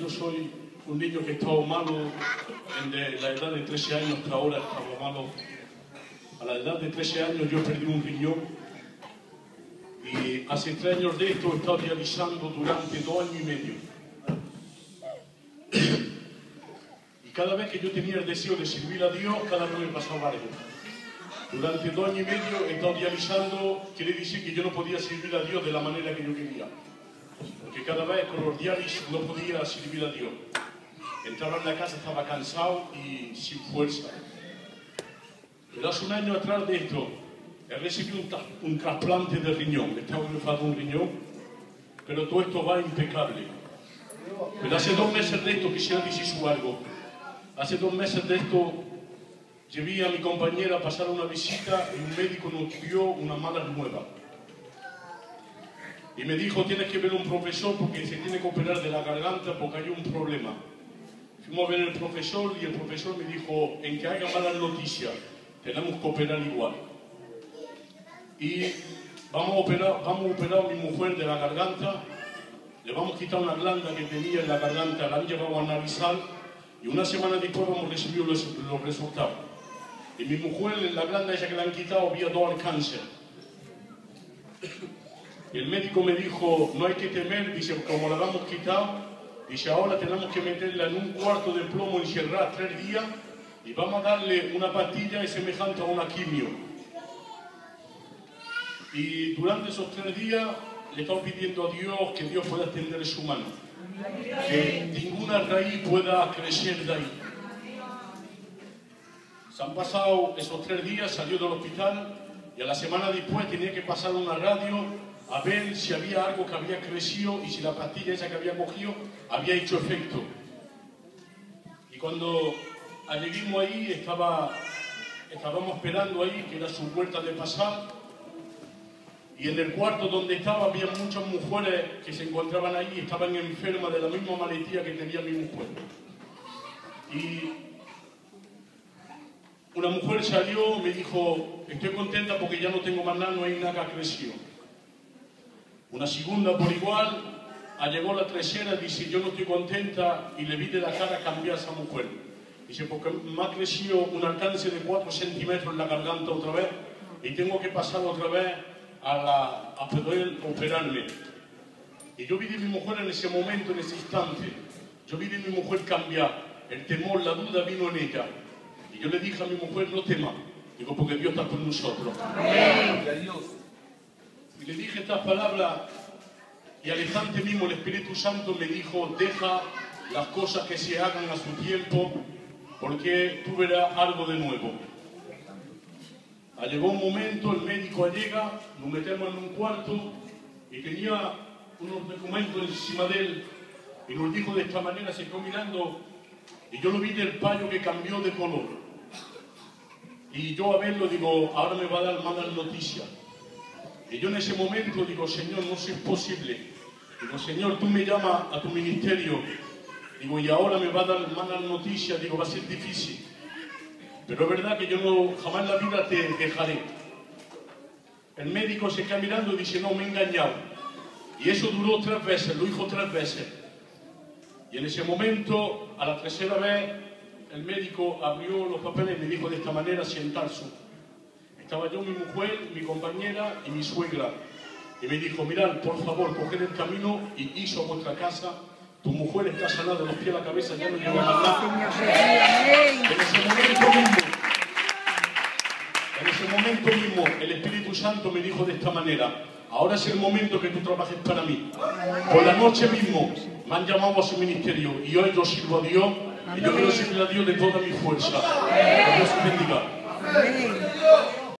yo soy un niño que estaba malo de la edad de 13 años, hasta ahora estaba malo. A la edad de 13 años yo perdí un riñón y hace 3 años de esto he estado dializando durante 2 años y medio. Y cada vez que yo tenía el deseo de servir a Dios, cada vez me pasaba algo. Durante 2 años y medio he estado dializando, quiere decir que yo no podía servir a Dios de la manera que yo quería. Porque cada vez con los diálisis no podía servir a Dios. Entraba en la casa, estaba cansado y sin fuerza. Pero hace 1 año atrás de esto, he recibido un trasplante de riñón. Estaba enfermo un riñón, pero todo esto va impecable. Pero hace 2 meses de esto quisiera decir algo. Hace 2 meses de esto llevé a mi compañera a pasar una visita y un médico nos dio una mala nueva. Y me dijo, tienes que ver a un profesor porque se tiene que operar de la garganta porque hay un problema. Fuimos a ver al profesor y el profesor me dijo, en que haya malas noticias, tenemos que operar igual. Y vamos a operar a mi mujer de la garganta, le vamos a quitar una glanda que tenía en la garganta, la han llevado a analizar y 1 semana después vamos a recibir los resultados. Y mi mujer, en la glanda esa que le han quitado, había 2 al cáncer. Y el médico me dijo, no hay que temer, dice, como la hemos quitado, dice, ahora tenemos que meterla en un cuarto de plomo encerrada 3 días y vamos a darle una pastilla semejante a una quimio. Y durante esos 3 días le estamos pidiendo a Dios que Dios pueda extender su mano, que ninguna raíz pueda crecer de ahí. Se han pasado esos 3 días, salió del hospital y a la semana después tenía que pasar una radio a ver si había algo que había crecido y si la pastilla esa que había cogido había hecho efecto. Y cuando llegamos ahí, estábamos esperando ahí, que era su puerta de pasar, y en el cuarto donde estaba había muchas mujeres que se encontraban ahí y estaban enfermas de la misma maletía que tenía mi mujer. Y una mujer salió, me dijo, estoy contenta porque ya no tengo más nada, no hay nada que ha crecido. Una segunda por igual, llegó la tercera, dice, yo no estoy contenta y le vi de la cara cambiar a esa mujer. Dice, porque me ha crecido un alcance de 4 centímetros en la garganta otra vez y tengo que pasar otra vez a poder operarme. Y yo vi de mi mujer en ese momento, en ese instante, yo vi de mi mujer cambiar, el temor, la duda vino en ella. Y yo le dije a mi mujer, no temas, digo, porque Dios está con nosotros. Amén. Y le dije estas palabras y al instante mismo el Espíritu Santo me dijo, deja las cosas que se hagan a su tiempo, porque tú verás algo de nuevo. Llegó un momento, el médico llega, nos metemos en un cuarto y tenía unos documentos encima de él y nos dijo de esta manera, se quedó mirando y yo lo vi del paño que cambió de color. Y yo a verlo digo, ahora me va a dar malas noticias. Y yo en ese momento digo, Señor, no es posible. Digo, Señor, tú me llamas a tu ministerio. Digo, y ahora me va a dar malas noticias. Digo, va a ser difícil. Pero es verdad que yo no, jamás en la vida te dejaré. El médico se queda mirando y dice, no, me he engañado. Y eso duró 3 veces, lo dijo 3 veces. Y en ese momento, a la tercera vez, el médico abrió los papeles y me dijo de esta manera, sentarse. Estaba yo, mi mujer, mi compañera y mi suegra. Y me dijo, mirad, por favor, coged el camino y hizo a vuestra casa. Tu mujer está sanada de los pies a la cabeza, ya no lleva nada. En ese momento mismo, el Espíritu Santo me dijo de esta manera, ahora es el momento que tú trabajes para mí. Por la noche mismo me han llamado a su ministerio y hoy yo sirvo a Dios y yo quiero servir a Dios de toda mi fuerza. Que Dios te bendiga.